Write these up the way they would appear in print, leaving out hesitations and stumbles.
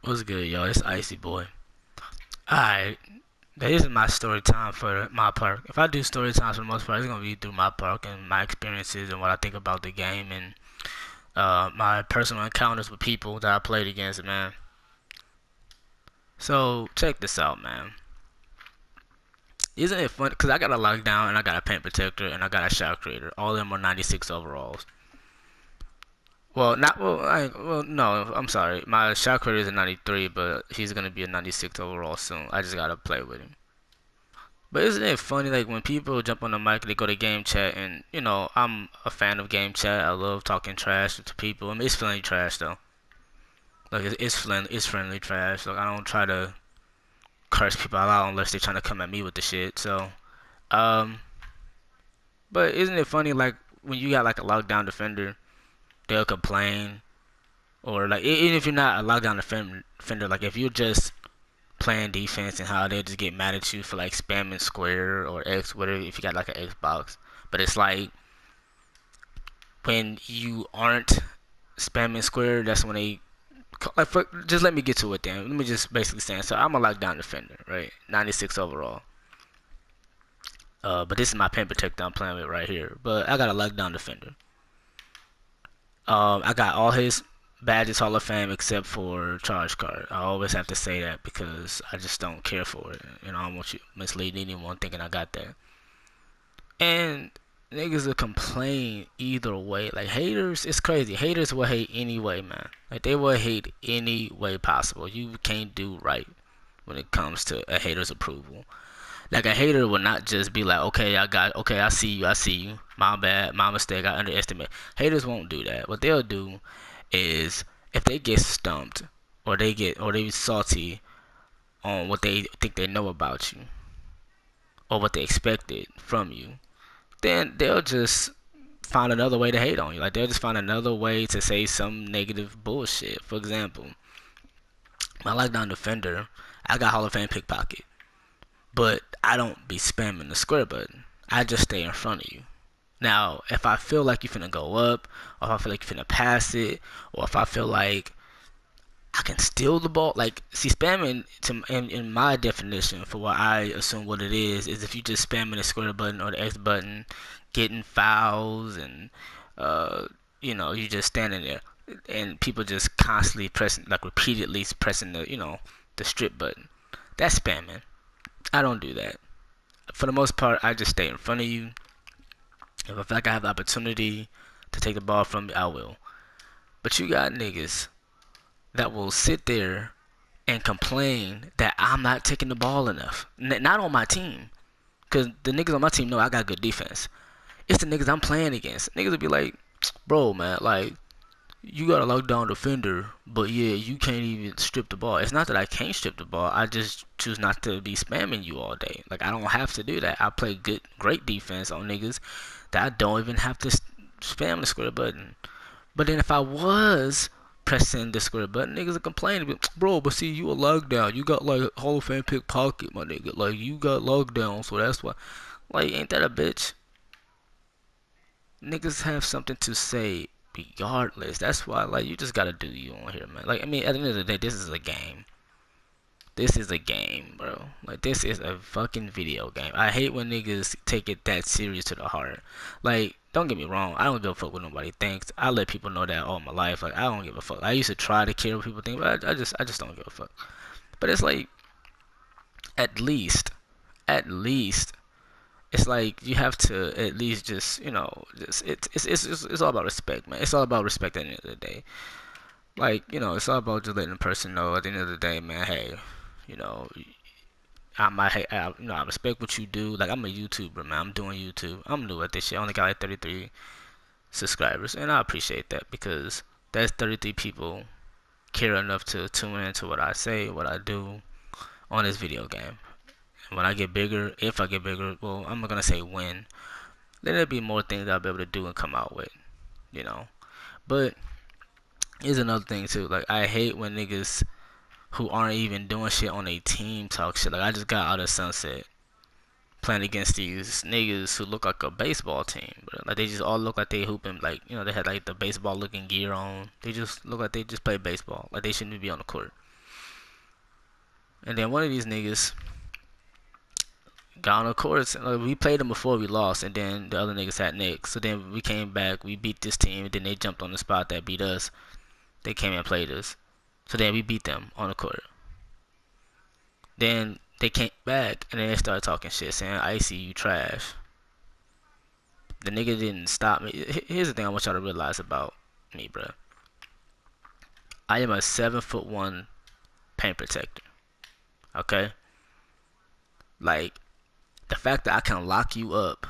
What's good, y'all? It's Icy Boy. Alright, this is my story time for my park. If I do story times for the most part, it's gonna be through my park and my experiences and what I think about the game and my personal encounters with people that I played against, man. So check this out, man. Isn't it fun? Cause I got a lockdown and I got a paint protector and I got a shot creator. All of them are 96 overalls. Well, not well. No. I'm sorry. My shot creator is a 93, but he's gonna be a 96 overall soon. I just gotta play with him. But isn't it funny, like when people jump on the mic, they go to game chat, and I'm a fan of game chat. I love talking trash to people. I mean, it's friendly trash though. Like it's friendly trash. Like I don't try to curse people out unless they're trying to come at me with the shit. So, um, but isn't it funny, like when you got like a lockdown defender, they'll complain, or like even if you're not a lockdown defender, like if you're just playing defense and how they'll just get mad at you for like spamming square or X, whatever, if you got like an Xbox. But it's like when you aren't spamming square, that's when they like. Just let me get to it then. Let me just basically say. So I'm a lockdown defender, right? 96 overall. But this is my pen protector I'm playing with right here. But I got a lockdown defender. I got all his badges Hall of Fame except for charge card. I always have to say that because I just don't care for it. I don't want you misleading anyone thinking I got that. And niggas will complain either way. Like haters, it's crazy. Haters will hate any way, man. Like they will hate any way possible. You can't do right when it comes to a hater's approval. Like a hater will not just be like, okay, I see you. My bad, my mistake, I underestimate. Haters won't do that. What they'll do is if they get stumped or they salty on what they think they know about you or what they expected from you, then they'll just find another way to hate on you. Like they'll just find another way to say some negative bullshit. For example, my lockdown defender, I got Hall of Fame pickpocket, but I don't be spamming the square button. I just stay in front of you. Now, if I feel like you finna go up, or if I feel like you finna pass it, or if I feel like I can steal the ball. Like, see, spamming in my definition for what I assume what it is if you just spamming the square button or the X button, getting fouls, and you just standing there, and people just constantly pressing, like repeatedly pressing the strip button. That's spamming. I don't do that. For the most part, I just stay in front of you. If I feel like I have the opportunity to take the ball from you, I will. But you got niggas that will sit there and complain that I'm not taking the ball enough. Not on my team. Because the niggas on my team know I got good defense. It's the niggas I'm playing against. Niggas will be like, bro, man, like, you got a lockdown defender, but yeah, you can't even strip the ball. It's not that I can't strip the ball. I just choose not to be spamming you all day. Like, I don't have to do that. I play great defense on niggas that I don't even have to spam the square button. But then if I was pressing the square button, niggas are complaining, bro. But see, you a lockdown. You got like Hall of Fame pickpocket, my nigga. Like you got lockdown, so that's why. Like, ain't that a bitch? Niggas have something to say regardless. That's why, like, you just gotta do you on here, man. Like, I mean, at the end of the day, this is a game. This is a game, bro. Like, this is a fucking video game. I hate when niggas take it that serious to the heart. Like, don't get me wrong. I don't give a fuck what nobody thinks. I let people know that all my life. Like, I don't give a fuck. I used to try to care what people think, but I just don't give a fuck. But it's like, at least, at least, it's like you have to at least just just it's all about respect, man. It's all about respect at the end of the day. Like, it's all about just letting the person know at the end of the day, man. Hey, you know, I respect what you do. Like, I'm a YouTuber, man. I'm doing YouTube. I'm new at this shit. I only got like 33 subscribers, and I appreciate that because that's 33 people care enough to tune into what I say, what I do on this video game. And when I get bigger, if I get bigger, well, I'm not gonna say when. Then there'll be more things I'll be able to do and come out with, you know. But here's another thing too. Like, I hate when niggas who aren't even doing shit on a team talk shit. Like, I just got out of Sunset playing against these niggas who look like a baseball team, bro. Like, they just all look like they hooping, like, they had like the baseball looking gear on. They just look like they just play baseball. Like, they shouldn't be on the court. And then one of these niggas got on the course. We played them before we lost, and then the other niggas had next. So then we came back, we beat this team, and then they jumped on the spot that beat us. They came and played us. So then we beat them on the court. Then they came back, and then they started talking shit, saying, Icy, you trash. The nigga didn't stop me. Here's the thing I want y'all to realize about me, bro. I am a 7'1" paint protector. Okay? Like, the fact that I can lock you up,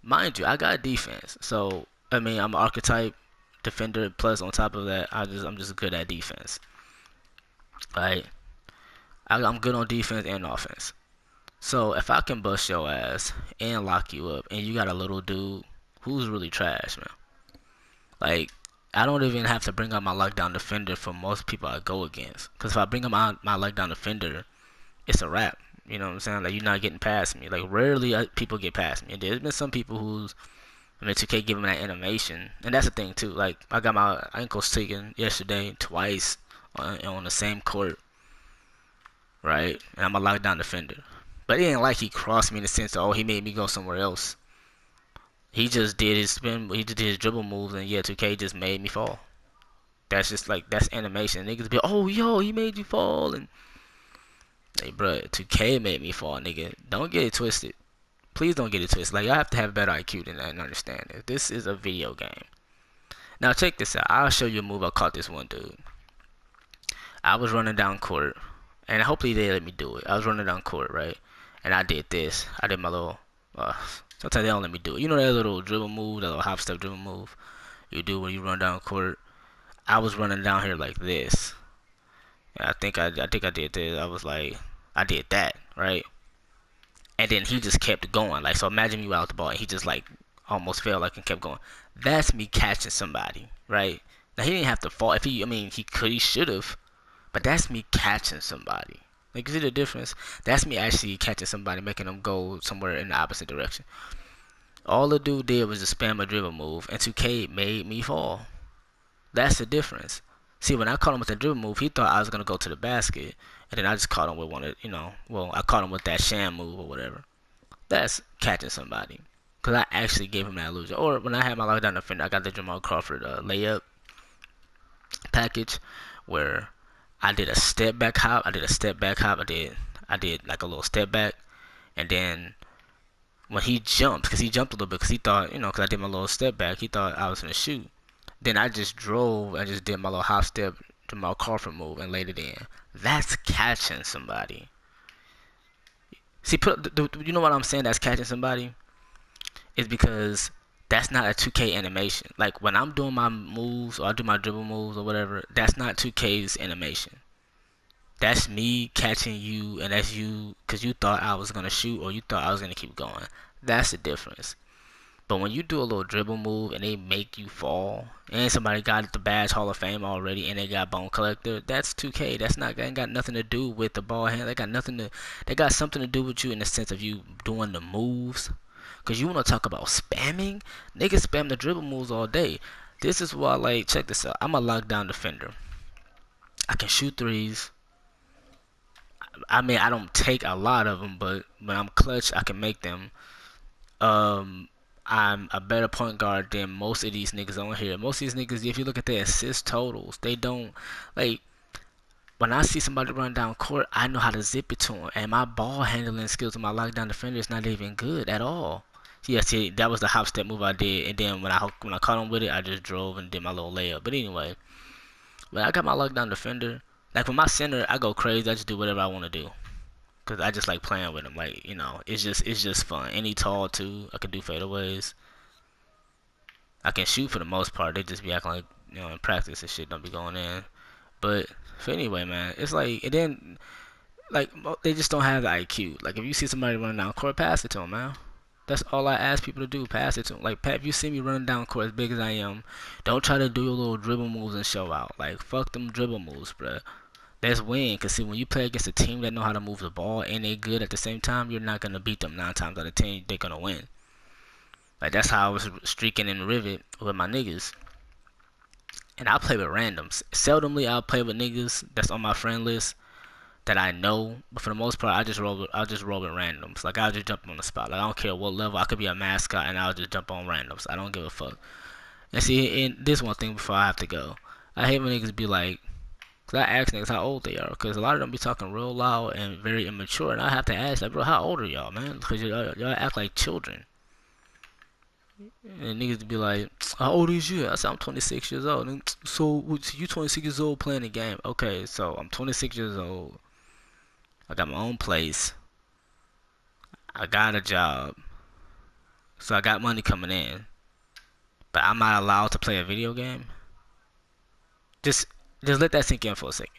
mind you, I got defense. So, I mean, I'm an archetype defender. Plus, on top of that, I'm just good at defense. Right? I'm good on defense and offense. So, if I can bust your ass and lock you up, and you got a little dude who's really trash, man. Like, I don't even have to bring up my lockdown defender for most people I go against. Because if I bring up my lockdown defender, it's a wrap. You know what I'm saying? Like, you're not getting past me. Like, rarely people get past me. And there's been some people who's, I mean, 2K give them that animation. And that's the thing, too. Like, I got my ankles taken yesterday twice on the same court. Right? And I'm a lockdown defender. But it ain't like he crossed me in the sense of, oh, he made me go somewhere else. He just did his spin, he just did his dribble moves, and yeah, 2K just made me fall. That's just like, that's animation. Niggas be, oh, yo, he made you fall. And, hey, bro, 2K made me fall, nigga. Don't get it twisted. Please don't get it twisted. Like, y'all have to have better IQ than that and understand it. This is a video game. Now, check this out. I'll show you a move I caught this one dude. I was running down court, and hopefully they let me do it. I was running down court, right? And I did this. I did my little, sometimes they don't let me do it. You know that little dribble move, that little hop step dribble move you do when you run down court? I was running down here like this. And I think I did this. I was like, I did that, right? And then he just kept going. Like, so imagine you out the ball and he just like almost fell like and kept going. That's me catching somebody, right? Now he didn't have to fall. If he, I mean, he should have, but that's me catching somebody. Like, you see the difference? That's me actually catching somebody, making them go somewhere in the opposite direction. All the dude did was just spam a dribble move, and 2K made me fall. That's the difference. See, when I caught him with the dribble move, he thought I was going to go to the basket, and then I just caught him with one of, I caught him with that sham move or whatever. That's catching somebody. Because I actually gave him that illusion. Or when I had my lockdown defender, I got the Jamal Crawford layup package where I did a step back hop. I did like a little step back, and then when he jumped, because he jumped a little bit, because he thought, because I did my little step back, he thought I was gonna shoot. Then I just drove, I just did my little hop step to my Crawford move and laid it in. That's catching somebody. See, you know what I'm saying? That's catching somebody. Is because that's not a 2K animation. Like, when I'm doing my moves, or I do my dribble moves or whatever, that's not 2K's animation. That's me catching you, and that's you because you thought I was gonna shoot or you thought I was gonna keep going. That's the difference. But when you do a little dribble move and they make you fall, and somebody got the badge Hall of Fame already, and they got Bone Collector, that's 2K. That ain't got nothing to do with the ball hand. They got something to do with you in the sense of you doing the moves. Cause you wanna talk about spamming? Niggas spam the dribble moves all day. This is why, like, check this out. I'm a lockdown defender. I can shoot threes. I mean, I don't take a lot of them, but when I'm clutch, I can make them. I'm a better point guard than most of these niggas on here. Most of these niggas, if you look at their assist totals, they don't, like, when I see somebody run down court, I know how to zip it to them. And my ball handling skills of my lockdown defender is not even good at all. Yeah, see, that was the hop step move I did. And then when I caught him with it, I just drove and did my little layup. But anyway, when I got my lockdown defender, like, with my center, I go crazy. I just do whatever I want to do. Cause I just like playing with him. Like, it's just fun. Any tall too, I can do fadeaways. I can shoot for the most part. They just be acting like, in practice and shit don't be going in. But for anyway, man, it's like, and then, like, they just don't have the IQ. Like, if you see somebody running down court, pass it to them, man. That's all I ask people to do. Pass it to them. Like, Pat, if you see me running down court as big as I am, don't try to do your little dribble moves and show out. Like, fuck them dribble moves, bruh. Let's win. Because, see, when you play against a team that know how to move the ball and they good at the same time, you're not going to beat them 9 times out of 10. They're going to win. Like, that's how I was streaking in Rivet with my niggas. And I play with randoms. Seldomly, I'll play with niggas that's on my friend list that I know, but for the most part, I'll just roll with randoms. Like I'll just jump on the spot. Like I don't care what level. I could be a mascot and I'll just jump on randoms. I don't give a fuck. And see, and this one thing before I have to go, I hate when niggas be like, cause I ask niggas how old they are, cause a lot of them be talking real loud and very immature, and I have to ask like, bro, how old are y'all, man? Cause y'all act like children. And niggas be like, how old is you? I said, I'm 26 years old. And, so you 26 years old playing the game? Okay, so I'm 26 years old. I got my own place. I got a job. So I got money coming in. But I'm not allowed to play a video game? Just just let that sink in for a second.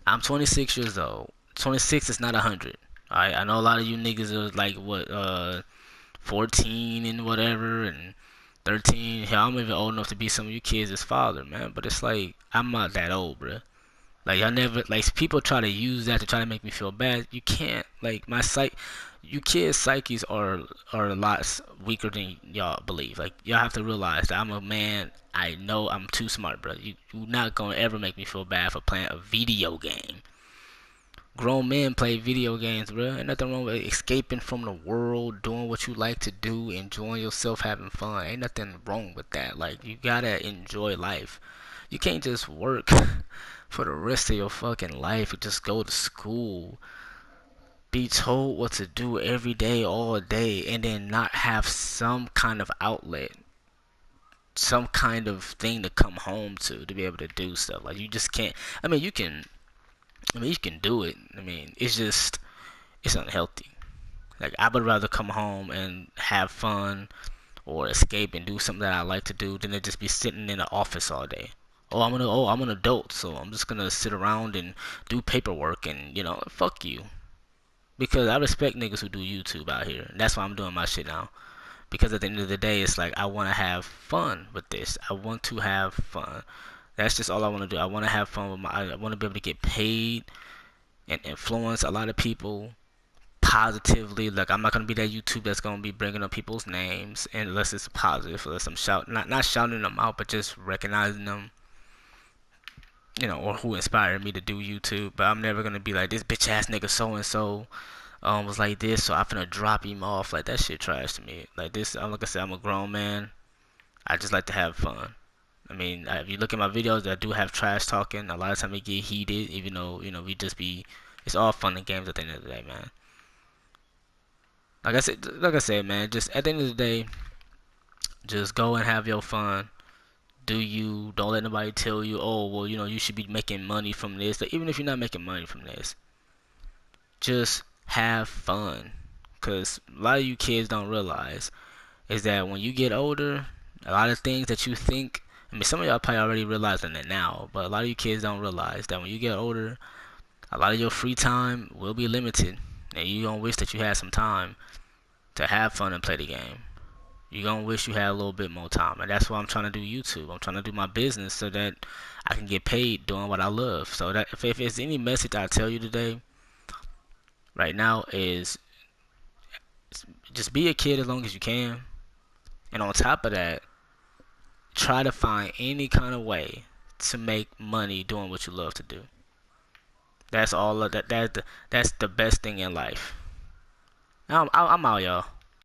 I'm 26 years old. 26 is not 100. Alright, I know a lot of you niggas are like, what, 14 and whatever, and 13. Hell, I'm even old enough to be some of you kids' father, man. But it's like, I'm not that old, bruh. Like y'all never like people try to use that to try to make me feel bad. You can't like my psych. You kids' psyches are a lot weaker than y'all believe. Like y'all have to realize that I'm a man. I know I'm too smart, bro. You not gonna ever make me feel bad for playing a video game. Grown men play video games, bro. Ain't nothing wrong with escaping from the world, doing what you like to do, enjoying yourself, having fun. Ain't nothing wrong with that. Like you gotta enjoy life. You can't just work for the rest of your fucking life and just go to school, be told what to do every day, all day, and then not have some kind of outlet, some kind of thing to come home to be able to do stuff. Like you just can't. I mean, you can. I mean, you can do it. I mean, it's just it's unhealthy. Like I would rather come home and have fun or escape and do something that I like to do than to just be sitting in the office all day. I'm an adult, so I'm just gonna sit around and do paperwork and fuck you. Because I respect niggas who do YouTube out here. And that's why I'm doing my shit now. Because at the end of the day, it's like I want to have fun with this. I want to have fun. That's just all I want to do. I want to have fun with I want to be able to get paid and influence a lot of people positively. Like I'm not gonna be that YouTube that's gonna be bringing up people's names unless it's positive, unless I'm not shouting them out, but just recognizing them, or who inspired me to do YouTube. But I'm never gonna be like this bitch ass nigga so and so was like this, so I'm finna drop him off. Like that shit trash to me. Like this, like I said, I'm a grown man. I just like to have fun. I mean, if you look at my videos, I do have trash talking. A lot of time we get heated, even though we just be. It's all fun and games at the end of the day, man. Like I said, man. Just at the end of the day, just go and have your fun. Do you? Don't let nobody tell you, oh, well, you should be making money from this. Like, even if you're not making money from this, just have fun. Cause a lot of you kids don't realize is that when you get older, a lot of things that you think. I mean, some of y'all probably already realizing it now, but a lot of you kids don't realize that when you get older, a lot of your free time will be limited, and you gonna wish that you had some time to have fun and play the game. You gonna wish you had a little bit more time, and that's why I'm trying to do YouTube. I'm trying to do my business so that I can get paid doing what I love. So that if there's any message I tell you today, right now, is just be a kid as long as you can, and on top of that, try to find any kind of way to make money doing what you love to do. That's all of that. That's the best thing in life. I'm out, y'all.